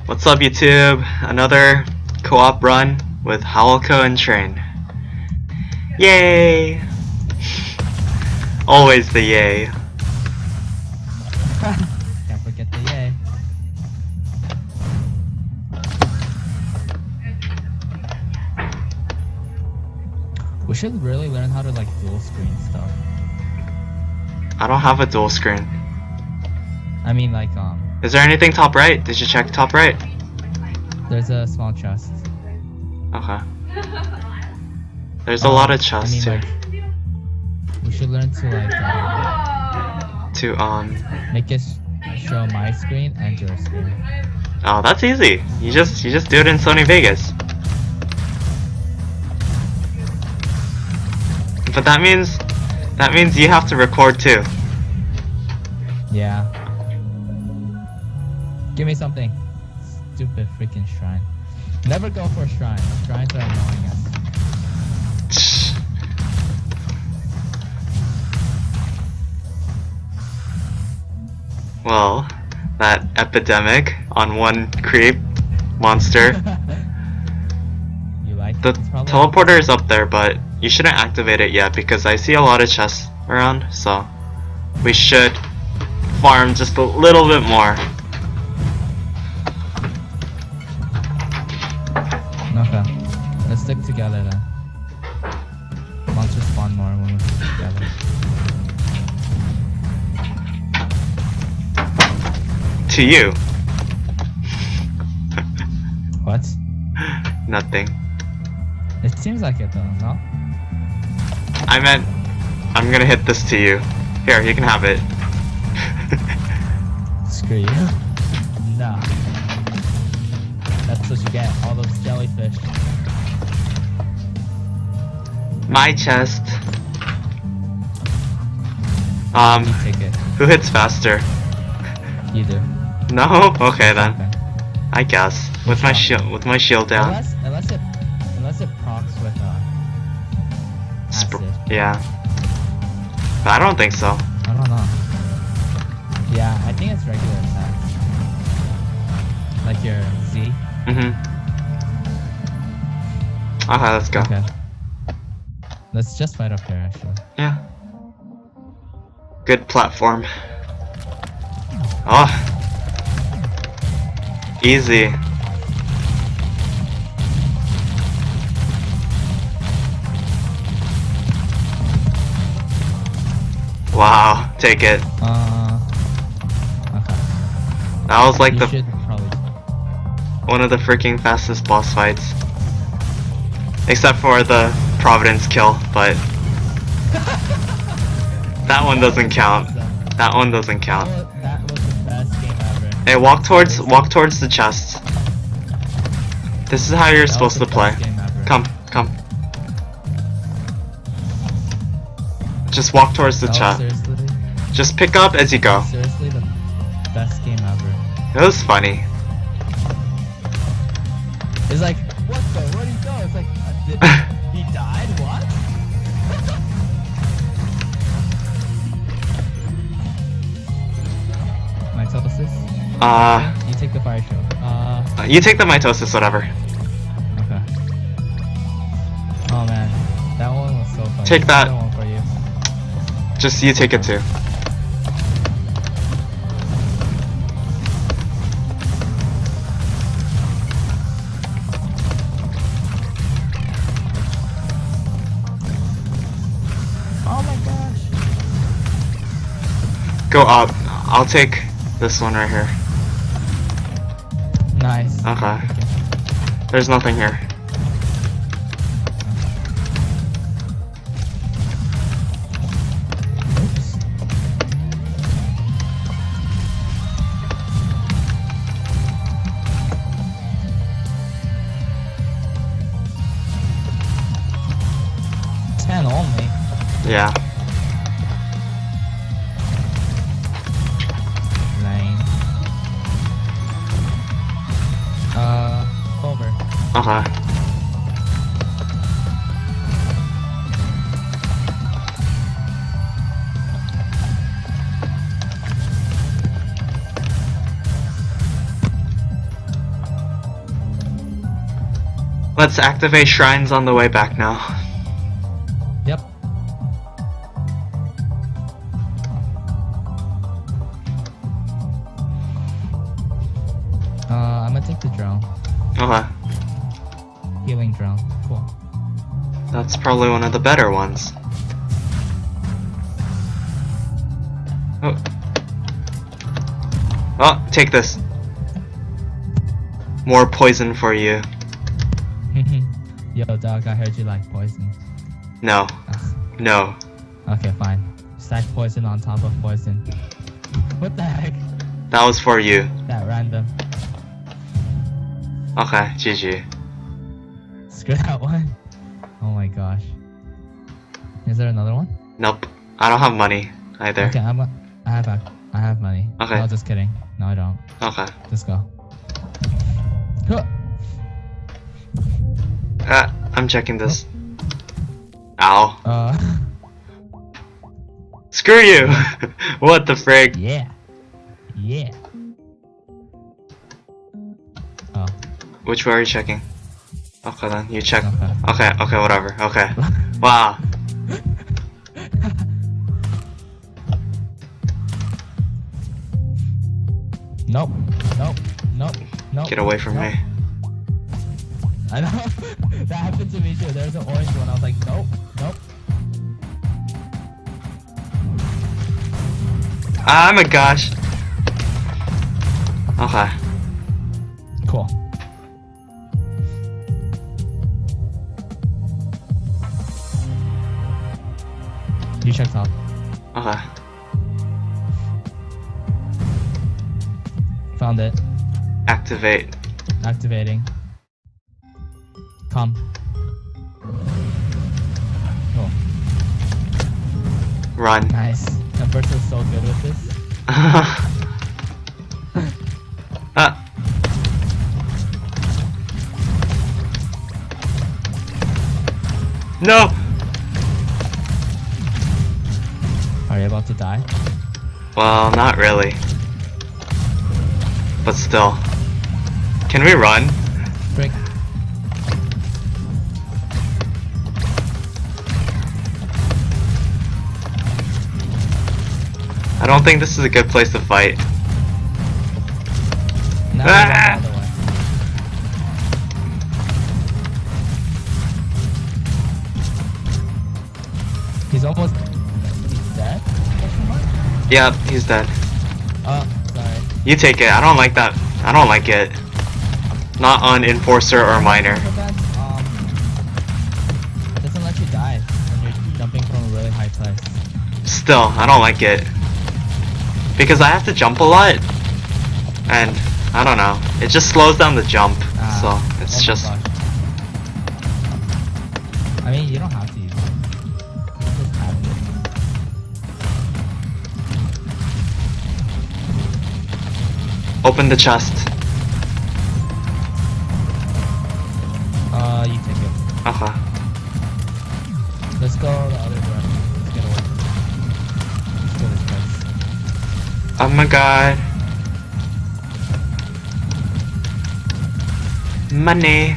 What's up, YouTube? Another co-op run with Hawelko and Train. Yay! Always the yay. Can't forget the yay. We should really learn how to like dual screen stuff. I don't have a dual screen. I mean like Is there anything top right? Did you check top right? there's a small chest. Okay. There's a lot of chests too. Like, we should learn to like To make it show my screen and your screen. Oh, that's easy. You just do it in Sony Vegas. But that means you have to record too. Yeah. Give me something. Stupid freaking shrine. Never go for shrines. Shrines are annoying us. Well, that epidemic on one creep monster. You like The it? It's probably teleporter is up there, but you shouldn't activate it yet because I see a lot of chests around, so we should farm just a little bit more. Okay. Let's stick together then. Monsters spawn more when we stick together. To you. What? Nothing. It seems like it though, no? I meant I'm gonna hit this to you. Here, you can have it. Screw you. Nah. That's what you get, all those jellyfish. My chest. You take it. Who hits faster? You do. No? Okay then. Okay. I guess. With my shield down. Unless it procs with acid. Yeah. But I don't think so. I don't know. Yeah, I think it's regular attacks. Like your Z. Okay, let's go. Okay. Let's just fight up here actually. Yeah. Good platform. Oh. Easy. Wow, take it. Okay. That was like You the should probably. one of the freaking fastest boss fights. Except for the Providence kill, but that one doesn't count. That one doesn't count. That was the best game ever. Hey, walk towards the chest. This is how you're supposed to play. Come. Just walk towards the chest. Seriously? Just pick up as you go. Seriously, the best game ever. It was funny. It's like, what the? Where'd he go? It's like, he died? What? Mitosis? You take the fire shield. You take the mitosis, whatever. Okay. Oh man, that one was so funny. Take that. One for you. Just you take it too. Oh my gosh. Go up. I'll take this one right here. Nice. Okay. There's nothing here. Oops. Ten only. Yeah. Over. Okay. Let's activate shrines on the way back now. Yep. I'm gonna take the drone. Okay. Healing drone. Cool. That's probably one of the better ones. Oh. Oh, take this. More poison for you. Yo, dog, I heard you like poison. No. Ugh. No. Okay, fine. Stack poison on top of poison. What the heck? That was for you. That random. Okay, GG. Screw that one. Oh my gosh. Is there another one? Nope. I don't have money either. Okay, I have money. Okay. No, just kidding. No, I don't. Okay. Just go. Huh. I'm checking this. Ow. Screw you! What the frig? Yeah. Yeah. Oh. Which way are you checking? Okay then, you check. Okay. Okay, whatever. Okay. Wow. Nope. Nope. Get away from me. I know. That happened to me too. There's an orange one. I was like, nope. Ah, my gosh. Okay. Cool. You check top. Okay. Found it. Activate. Activating. Come. Cool. Run. Nice. Humberto's so good with this. No! Are you about to die? Well, not really. But still. Can we run? Frick. I don't think this is a good place to fight. Now Ah! the other way. He's almost... He's dead? Question mark? Yeah, he's dead. Oh, sorry. You take it. I don't like that. I don't like it. Not on Enforcer or Miner. But that, it doesn't let you die when you're jumping from a really high place. Still, I don't like it. Because I have to jump a lot. And, I don't know. It just slows down the jump. So, it's Oh my just... gosh. I mean, you don't have to use it. You just have to. Open the chest. You take it. Okay. Let's go the other direction. Let's get away from it. Let's go this place. Oh my god. Money.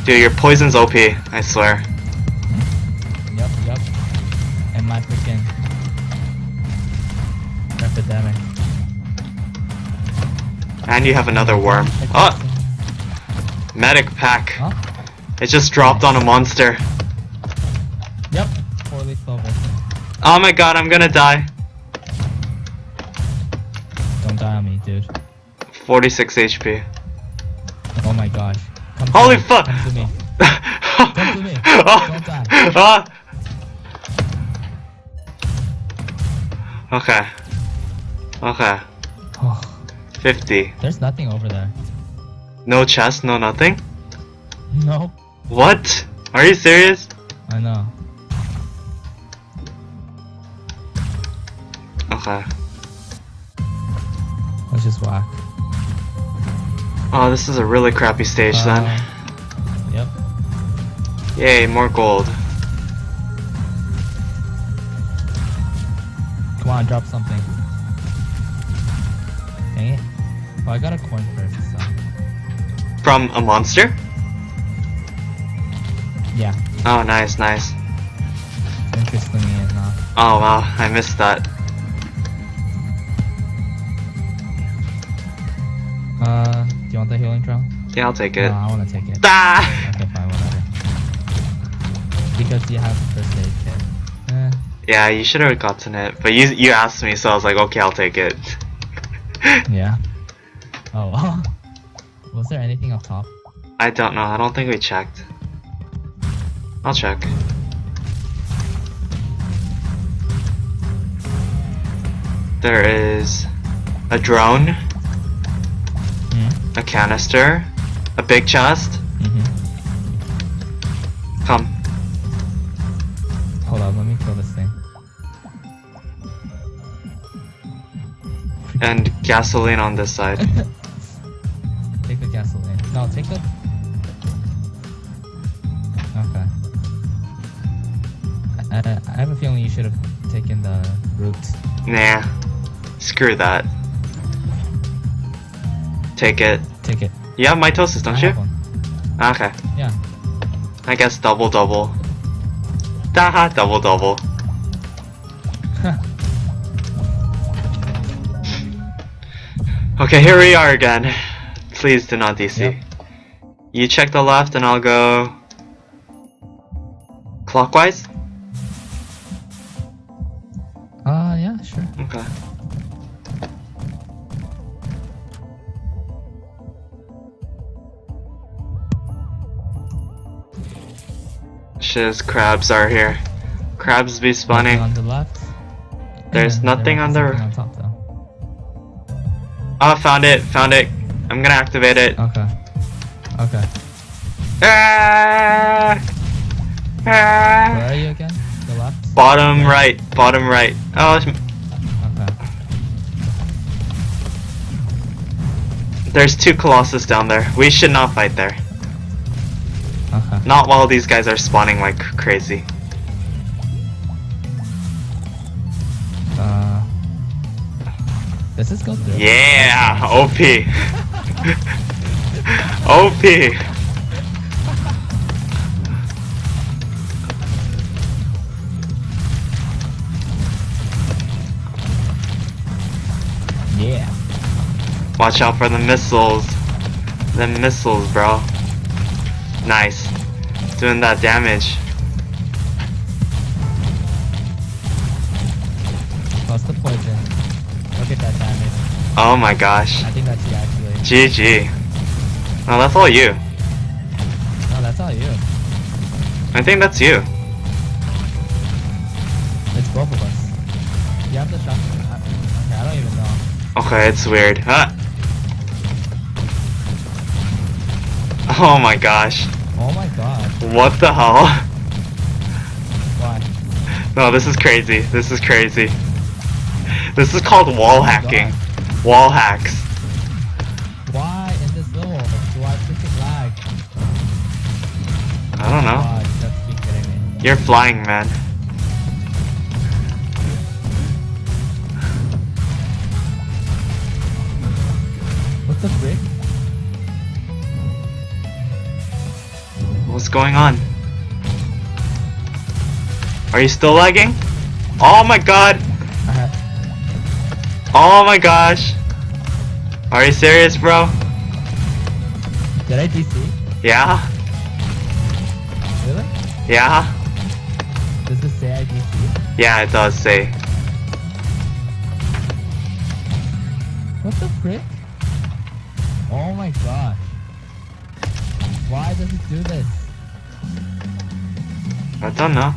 Dude, your poison's OP, I swear. Yep. And my freaking epidemic. And you have another worm. Oh! Medic pack. Huh? It just dropped on a monster. Yep. 4-leaf clover. Oh my god, I'm gonna die. Don't die on me, dude. 46 HP. Oh my gosh. Come to Holy me. fuck! Come to me. Come to me. Oh. Don't die. Ah. Okay. Okay. Oh, 50. there's nothing over there. No chest, no nothing? Nope. What? Are you serious? I know. Okay. Let's just whack. Oh, this is a really crappy stage then. Yep. Yay, more gold. on, drop something. Dang it. Well, I got a coin first, so. From a monster? Yeah. Oh, nice, nice. Interestingly enough. Oh wow, I missed that. Do you want the healing drone? Yeah, I'll take it. No, I want to take it. Ah! Okay, fine, whatever. Because you have the first aid kit. Yeah, you should have gotten it, but you asked me, so I was like, okay, I'll take it. Yeah. Oh. Was there anything up top? I don't know. I don't think we checked. I'll check. There is a drone, a canister, a big chest. Come. Hold on, let me kill this thing. And gasoline on this side. Take the gasoline. No, take the... Okay. I have a feeling you should have taken the route. Nah. Screw that. Take it. Take it. You have mitosis, don't I you? have one. Okay. Yeah. I guess double. Haha, double. Okay, here we are again. Please do not DC. Yep. You check the left and I'll go clockwise? Yeah, sure. Okay. Shiz, crabs are here. Crabs be spawning. Nothing on the left. There's nothing on the... on top though. Oh, found it. I'm gonna activate it. Okay. Okay. Ah! Ah! Where are you again? The left? Bottom right. Oh, Okay. there's two Colossus down there. We should not fight there. Okay. Not while these guys are spawning like crazy. Does this go through? Yeah! OP! OP! Yeah. Watch out for the missiles. The missiles, bro. Nice. Doing that damage. What's the poison? Look at that damage. Oh my gosh. I think that's you actually. GG. No, that's all you. No, that's all you. I think that's you. It's both of us. You have the shotgun. Okay, I don't even know. Okay, it's weird. Huh? Oh my gosh. Oh my god. What the hell? Why? No, this is crazy. This is crazy. This is called wall hacking. God. Wall hacks. Why in this level do I freaking lag? I don't know. God, that's be kidding me. You're flying, man. What the frick? What's going on? Are you still lagging? Oh my god! Oh my gosh! Are you serious, bro? Did I DC? Yeah? Really? Yeah? Does this say I DC? Yeah, it does say. What the frick? Oh my gosh. Why does it do this? I don't know.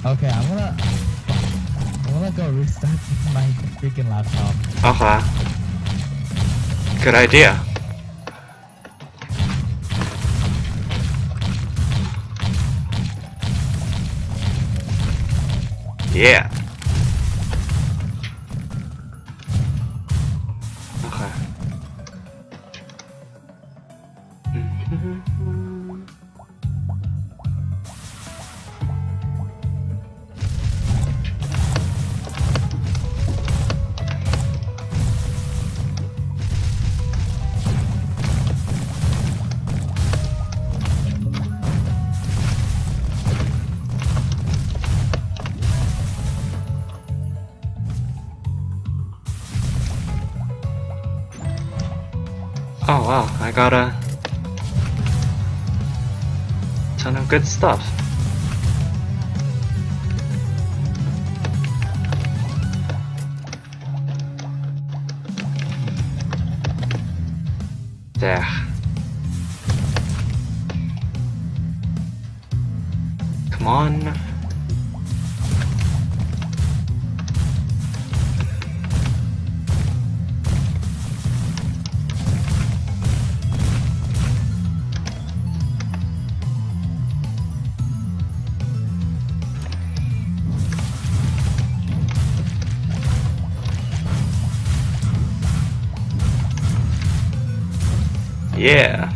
Okay, I'm gonna go restart my freaking laptop. Okay. Good idea. Yeah. Okay. wow, I got a ton of good stuff. There. Come on. Yeah.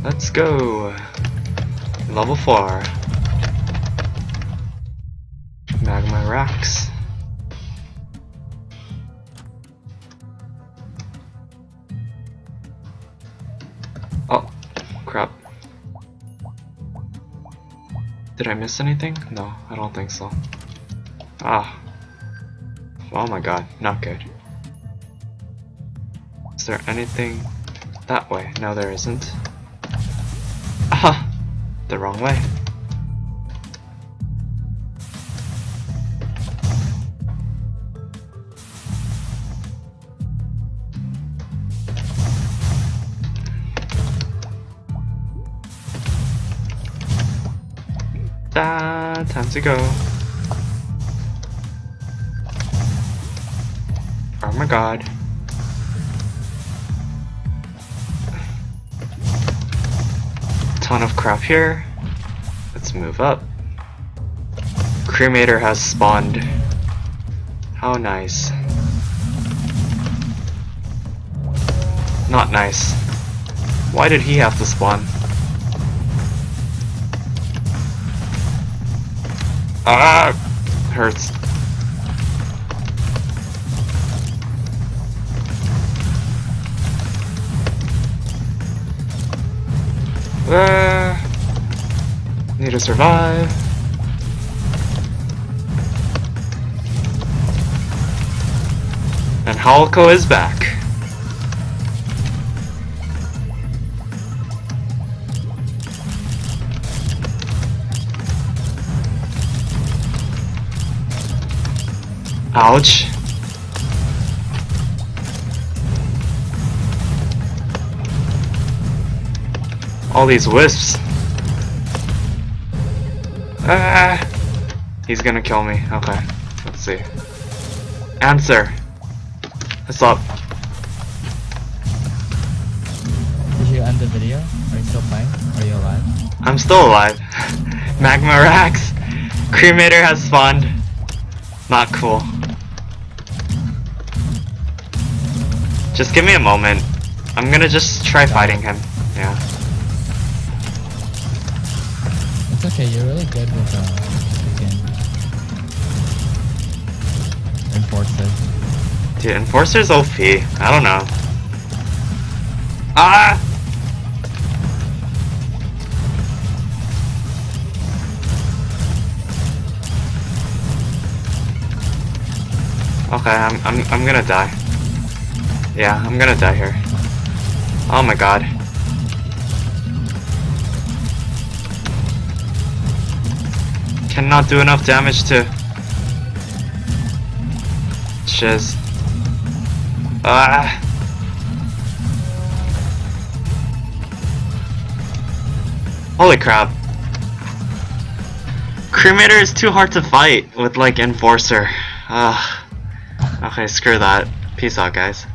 Let's go. Level 4. Magma racks. Oh, crap. Did I miss anything? No, I don't think so. Ah. Oh my god, not good. Is there anything that way? No, there isn't. Aha! The wrong way. Time to go. Oh my god. Ton of crap here. Let's move up. Cremator has spawned. How nice. Not nice. Why did he have to spawn? Ah! Hurts. Need to survive. And Hawelko is back. Ouch. All these wisps. Ah, he's gonna kill me. Okay, let's see. Answer. What's up? Did you end the video? Are you still playing? Are you alive? I'm still alive. Magma racks. Cremator has spawned. Not cool. Just give me a moment. I'm gonna just try fighting him. Yeah. It's okay, you're really good with freaking Enforcer. Dude, Enforcer's OP. I don't know. Ah! Okay, I'm gonna die. Yeah, I'm gonna die here. Oh my god. Cannot do enough damage to shiz. Ah. Holy crap. Cremator is too hard to fight with like Enforcer. Okay, screw that. Peace out, guys.